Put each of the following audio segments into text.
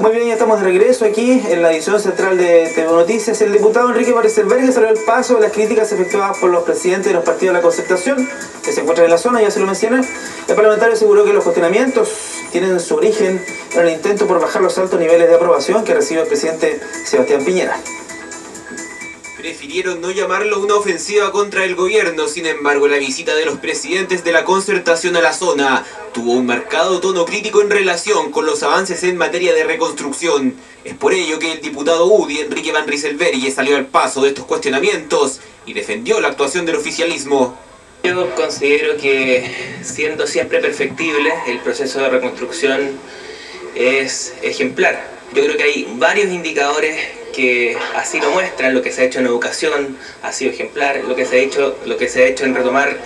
Muy bien, ya estamos de regreso aquí en la edición central de TV Noticias. El diputado Enrique Valleselbergue salió al paso de las críticas efectuadas por los presidentes de los partidos de la Concertación que se encuentran en la zona, ya se lo mencioné. El parlamentario aseguró que los cuestionamientos tienen su origen en el intento por bajar los altos niveles de aprobación que recibe el presidente Sebastián Piñera. Prefirieron no llamarlo una ofensiva contra el gobierno. Sin embargo, la visita de los presidentes de la Concertación a la zona tuvo un marcado tono crítico en relación con los avances en materia de reconstrucción. Es por ello que el diputado UDI, Enrique Van Rysselberghe, salió al paso de estos cuestionamientos y defendió la actuación del oficialismo. Yo considero que, siendo siempre perfectible, el proceso de reconstrucción es ejemplar. Yo creo que hay varios indicadores que así lo muestran. Lo que se ha hecho en educación ha sido ejemplar, lo que se ha hecho en retomar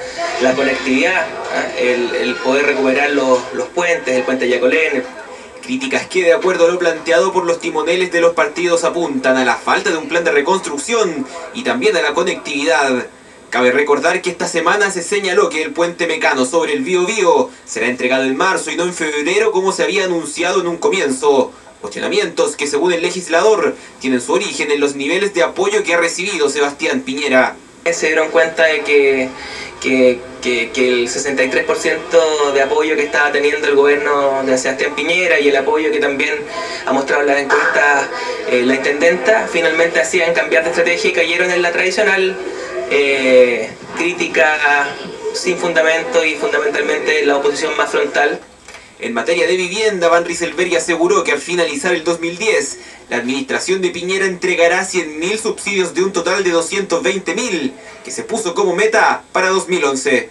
la conectividad, el poder recuperar los puentes, el puente Yacolén. Críticas que, de acuerdo a lo planteado por los timoneles de los partidos, apuntan a la falta de un plan de reconstrucción y también a la conectividad. Cabe recordar que esta semana se señaló que el puente Mecano sobre el Biobío será entregado en marzo y no en febrero como se había anunciado en un comienzo. Cuestionamientos que, según el legislador, tienen su origen en los niveles de apoyo que ha recibido Sebastián Piñera. Se dieron cuenta de que el 63% de apoyo que estaba teniendo el gobierno de Sebastián Piñera y el apoyo que también ha mostrado en las encuestas la intendenta, finalmente hacían cambiar de estrategia y cayeron en la tradicional crítica sin fundamento y fundamentalmente la oposición más frontal. En materia de vivienda, Van Rysselberghe aseguró que al finalizar el 2010, la administración de Piñera entregará 100.000 subsidios de un total de 220.000, que se puso como meta para 2011.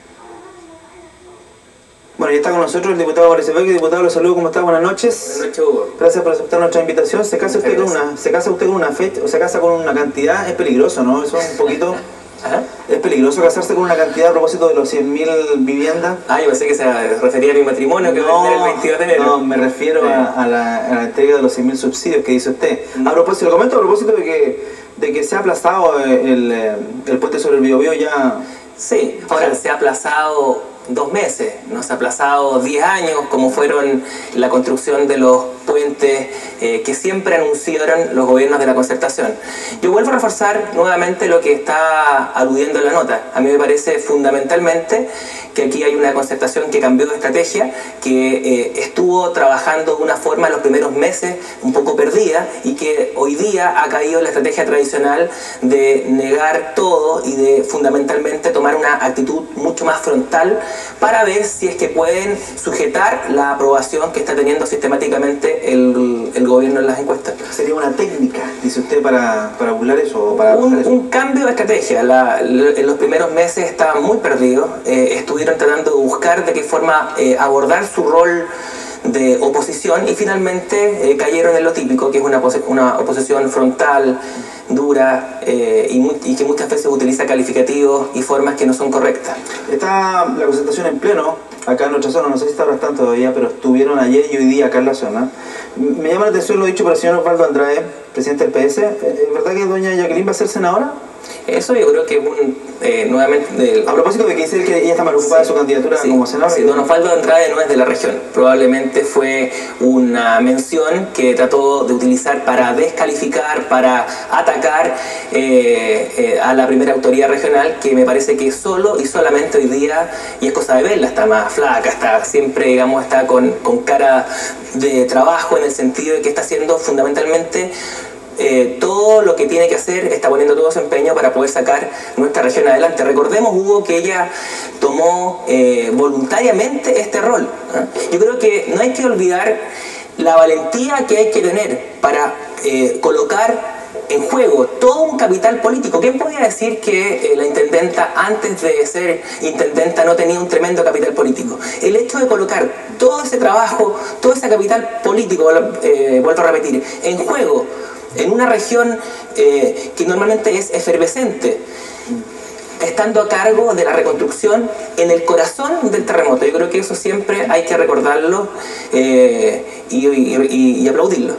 Bueno, ya está con nosotros el diputado Valleselbergue. Diputado, lo saludo, ¿cómo está? Buenas noches. Buenas noches, Hugo. Gracias por aceptar nuestra invitación. ¿Se casa usted con una fecha, o se casa con una cantidad? Es peligroso, ¿no? Eso es un poquito... ¿Ajá? ¿Es peligroso casarse con una cantidad a propósito de los 100.000 viviendas? Yo pensé que se refería a mi matrimonio, que va a tener el 22 de enero. No, me refiero a la entrega de los 100.000 subsidios que dice usted. A propósito, lo comento a propósito de que se ha aplazado el puente sobre el Biobío ya... Sí, ahora se ha aplazado 2 meses, no se ha aplazado 10 años, como fueron la construcción de los puentes que siempre anunciaron los gobiernos de la Concertación. Yo vuelvo a reforzar nuevamente lo que está aludiendo en la nota. A mí me parece fundamentalmente que aquí hay una Concertación que cambió de estrategia, que estuvo trabajando de una forma en los primeros meses un poco perdida y que hoy día ha caído en la estrategia tradicional de negar todo y de fundamentalmente tomar una actitud mucho más frontal para ver si es que pueden sujetar la aprobación que está teniendo sistemáticamente el gobierno en las encuestas. ¿Sería una técnica, dice usted, para burlar eso? O para un cambio de estrategia. En los primeros meses estaban muy perdidos, estuvieron tratando de buscar de qué forma abordar su rol de oposición y finalmente cayeron en lo típico, que es una oposición frontal, dura y que muchas veces utiliza calificativos y formas que no son correctas. Está la Concertación en pleno acá en nuestra zona, no sé si estará tanto todavía, pero estuvieron ayer y hoy día acá en la zona. Me llama la atención lo dicho por el señor Osvaldo Andrade, presidente del PS. ¿Es verdad que doña Jacqueline va a ser senadora? Eso yo creo que nuevamente... A propósito de que dice que ella está más preocupada de su candidatura como senadora. Sí, don Osvaldo Andrade no es de la región. Probablemente fue una mención que trató de utilizar para descalificar, para atacar a la primera autoridad regional, que me parece que solo y solamente hoy día, y es cosa de verla, está más flaca, está siempre, digamos, está con cara de trabajo, en el sentido de que está haciendo fundamentalmente todo lo que tiene que hacer, está poniendo todo su empeño para poder sacar nuestra región adelante. Recordemos, Hugo, que ella tomó voluntariamente este rol. Yo creo que no hay que olvidar la valentía que hay que tener para colocar en juego todo un capital político. ¿Quién podía decir que la intendenta, antes de ser intendenta, no tenía un tremendo capital político? El hecho de colocar todo ese trabajo, todo ese capital político, vuelvo a repetir, en juego, en una región que normalmente es efervescente, estando a cargo de la reconstrucción en el corazón del terremoto. Yo creo que eso siempre hay que recordarlo y aplaudirlo.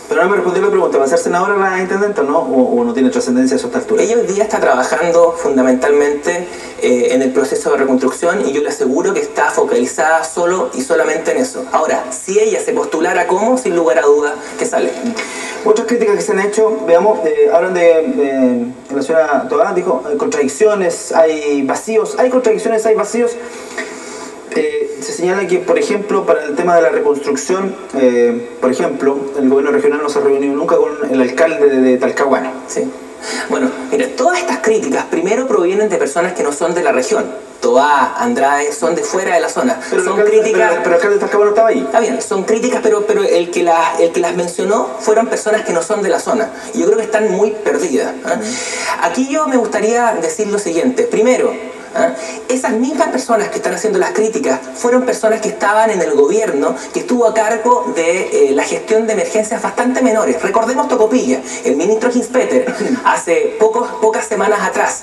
Pero no me respondió la pregunta, ¿va a ser senadora la intendente o no? ¿O no tiene trascendencia eso a esta altura? Ella hoy día está trabajando fundamentalmente en el proceso de reconstrucción y yo le aseguro que está focalizada solo y solamente en eso. Ahora, si ella se postulara como, sin lugar a dudas, que sale. Otras críticas que se han hecho, veamos, hablan de la señora Toá, dijo, contradicciones, hay vacíos, hay contradicciones, hay vacíos. Se señala que, por ejemplo, para el tema de la reconstrucción, por ejemplo, el gobierno regional no se ha reunido nunca con el alcalde de Talcahuano. Sí. Bueno, mira, todas estas críticas primero provienen de personas que no son de la región. Toá, Andrade, son de fuera de la zona. Pero son el críticas. Pero el alcalde de Talcahuano estaba ahí. Está bien, son críticas, pero el que las mencionó fueron personas que no son de la zona. Y yo creo que están muy perdidas. Aquí yo me gustaría decir lo siguiente. Primero, esas mismas personas que están haciendo las críticas fueron personas que estaban en el gobierno que estuvo a cargo de la gestión de emergencias bastante menores. Recordemos Tocopilla, el ministro Ginspeter, hace pocas semanas atrás,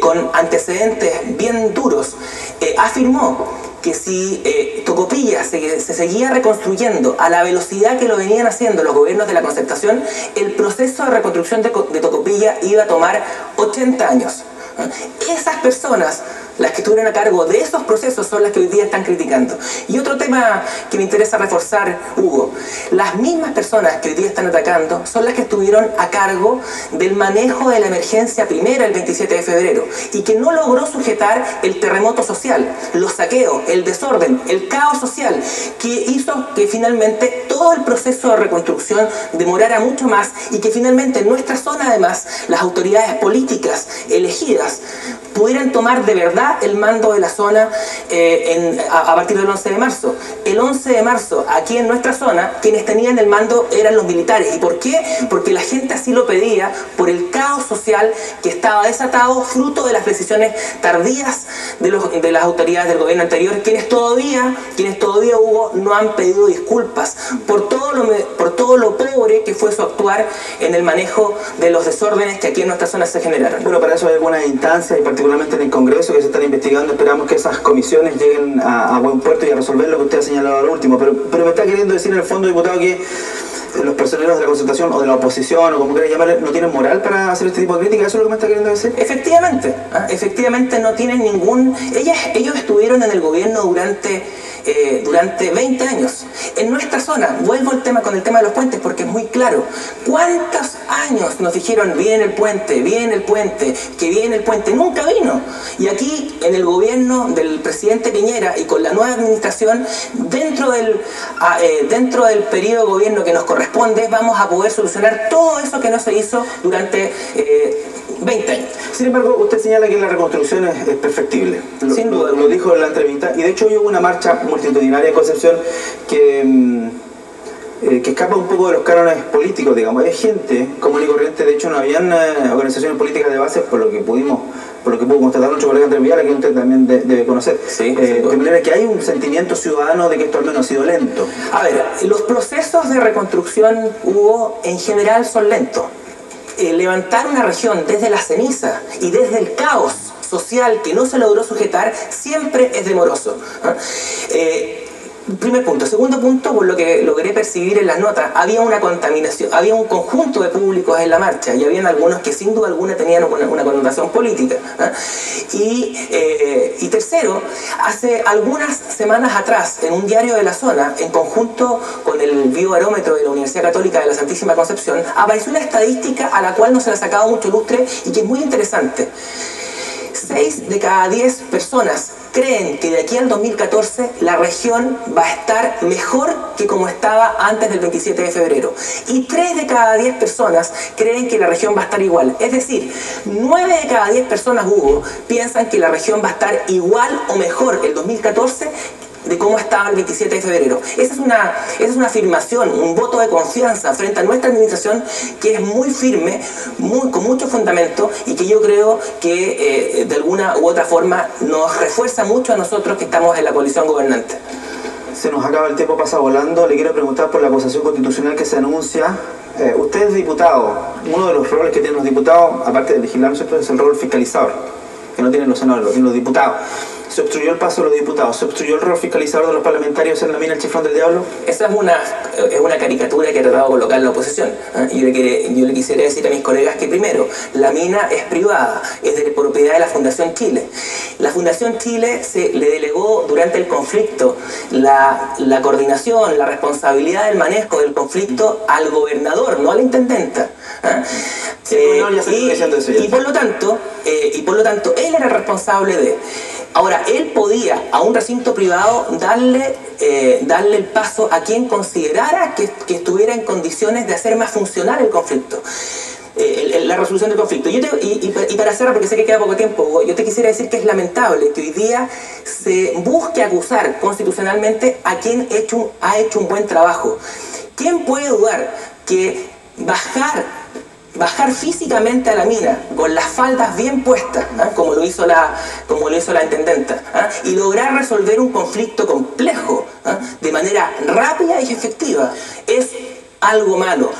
con antecedentes bien duros, afirmó que si Tocopilla se seguía reconstruyendo a la velocidad que lo venían haciendo los gobiernos de la Concertación, el proceso de reconstrucción de Tocopilla iba a tomar 80 años. Esas personas, las que estuvieron a cargo de esos procesos, son las que hoy día están criticando. Y otro tema que me interesa reforzar, Hugo, las mismas personas que hoy día están atacando son las que estuvieron a cargo del manejo de la emergencia primera el 27 de febrero y que no logró sujetar el terremoto social, los saqueos, el desorden, el caos social, que hizo que finalmente todo el proceso de reconstrucción demorara mucho más y que finalmente en nuestra zona, además, las autoridades políticas elegidas pudieran tomar de verdad el mando de la zona a partir del 11 de marzo. El 11 de marzo, aquí en nuestra zona, quienes tenían el mando eran los militares. ¿Y por qué? Porque la gente así lo pedía, por el caos social que estaba desatado fruto de las decisiones tardías de las autoridades del gobierno anterior, quienes todavía, Hugo, no han pedido disculpas por todo lo pobre que fue su actuar en el manejo de los desórdenes que aquí en nuestra zona se generaron. Bueno, para eso hay algunas instancias, y particularmente en el Congreso, que se están investigando. Esperamos que esas comisiones lleguen a buen puerto y a resolver lo que usted ha señalado al último. Pero me está queriendo decir en el fondo, diputado, que los personeros de la Concertación o de la oposición, o como quiera llamarle, no tienen moral para hacer este tipo de críticas. ¿Eso es lo que me está queriendo decir? Efectivamente no tienen ningún... Ellos estuvieron en el gobierno durante 20 años. En nuestra zona, vuelvo con el tema de los puentes, porque es muy claro. ¿Cuántos años nos dijeron, viene el puente, que viene el puente? Nunca vino. Y aquí, en el gobierno del presidente Piñera y con la nueva administración, dentro del periodo de gobierno que nos corresponde, vamos a poder solucionar todo eso que no se hizo durante 20 años. Sin embargo, usted señala que la reconstrucción es perfectible. Sin duda. Lo dijo en la entrevista. Y de hecho hoy hubo una marcha multitudinaria en Concepción que escapa un poco de los cánones políticos, digamos. Hay gente común y corriente. De hecho, no habían organizaciones políticas de base, por lo que pudo constatar nuestro colega Andrés Viala, que usted también debe conocer. Sí, de manera que hay un sentimiento ciudadano de que esto al menos ha sido lento. A ver, los procesos de reconstrucción, Hugo, en general son lentos. Levantar una región desde la ceniza y desde el caos social que no se logró sujetar siempre es demoroso. Primer punto. Segundo punto, por lo que logré percibir en las notas, había una contaminación, había un conjunto de públicos en la marcha y habían algunos que sin duda alguna tenían una connotación política. Y tercero, hace algunas semanas atrás, en un diario de la zona, en conjunto con el biobarómetro de la Universidad Católica de la Santísima Concepción, apareció una estadística a la cual no se le ha sacado mucho lustre y que es muy interesante. 6 de cada 10 personas creen que de aquí al 2014 la región va a estar mejor que como estaba antes del 27 de febrero. Y 3 de cada 10 personas creen que la región va a estar igual. Es decir, 9 de cada 10 personas, Hugo, piensan que la región va a estar igual o mejor el 2014 de cómo estaba el 27 de febrero. Esa es una afirmación, un voto de confianza frente a nuestra administración que es muy firme, con mucho fundamento y que yo creo que de alguna u otra forma nos refuerza mucho a nosotros que estamos en la coalición gobernante. Se nos acaba el tiempo, pasa volando. Le quiero preguntar por la acusación constitucional que se anuncia. Usted es diputado. Uno de los roles que tienen los diputados, aparte de legislar, es el rol fiscalizador, que no tienen los senadores, lo tienen los diputados. se obstruyó el paso de los diputados, se obstruyó el rol fiscalizador de los parlamentarios en la mina El Chiflón del Diablo. Esa es una caricatura que ha tratado de colocar la oposición. Yo le quisiera decir a mis colegas que primero, la mina es privada, es de propiedad de la Fundación Chile. La Fundación Chile se le delegó durante el conflicto la coordinación, la responsabilidad del manejo del conflicto al gobernador, no a la intendenta. Y por lo tanto, él era el responsable de. Ahora, él podía a un recinto privado darle el paso a quien considerara que estuviera en condiciones de hacer más funcional el conflicto, la resolución del conflicto. Y para cerrar, porque sé que queda poco tiempo, yo te quisiera decir que es lamentable que hoy día se busque acusar constitucionalmente a quien ha hecho un buen trabajo. ¿Quién puede dudar que bajar físicamente a la mina con las faldas bien puestas, como lo hizo la intendenta, y lograr resolver un conflicto complejo de manera rápida y efectiva, es algo malo?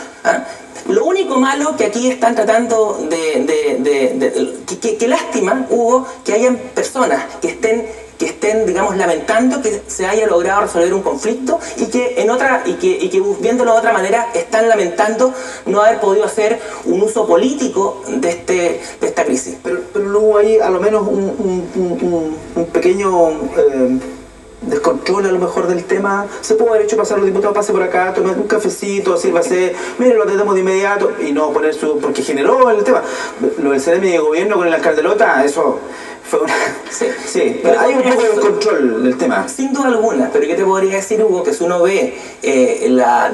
Lo único malo que aquí están tratando que lástima, Hugo, que hayan personas que estén, digamos, lamentando que se haya logrado resolver un conflicto y que viéndolo de otra manera están lamentando no haber podido hacer un uso político de esta crisis. Pero no hubo ahí a lo menos un pequeño descontrol a lo mejor del tema. Se pudo haber hecho pasar los diputados, pase por acá, tome un cafecito, sírvase, mire, lo atendemos de inmediato y no poner porque generó el tema. Lo del CDM de gobierno con el alcalde Lota, eso fue una... Sí, pero hay un poco de control del tema. Sin duda alguna, pero yo te podría decir, Hugo, que si uno ve la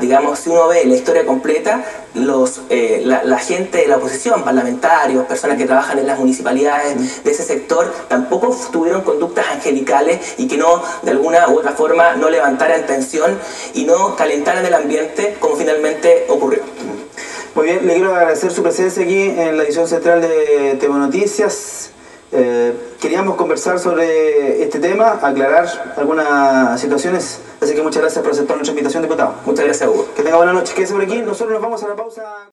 historia completa, la gente de la oposición, parlamentarios, personas que trabajan en las municipalidades de ese sector, tampoco tuvieron conductas angelicales y que no, de alguna u otra forma, no levantaran tensión y no calentaran el ambiente como finalmente ocurrió. Muy bien, le quiero agradecer su presencia aquí en la edición central de TV Noticias. Queríamos conversar sobre este tema, aclarar algunas situaciones, así que muchas gracias por aceptar nuestra invitación, diputado. Muchas gracias, Hugo. Que tenga buena noche, quédese por aquí, nosotros nos vamos a la pausa.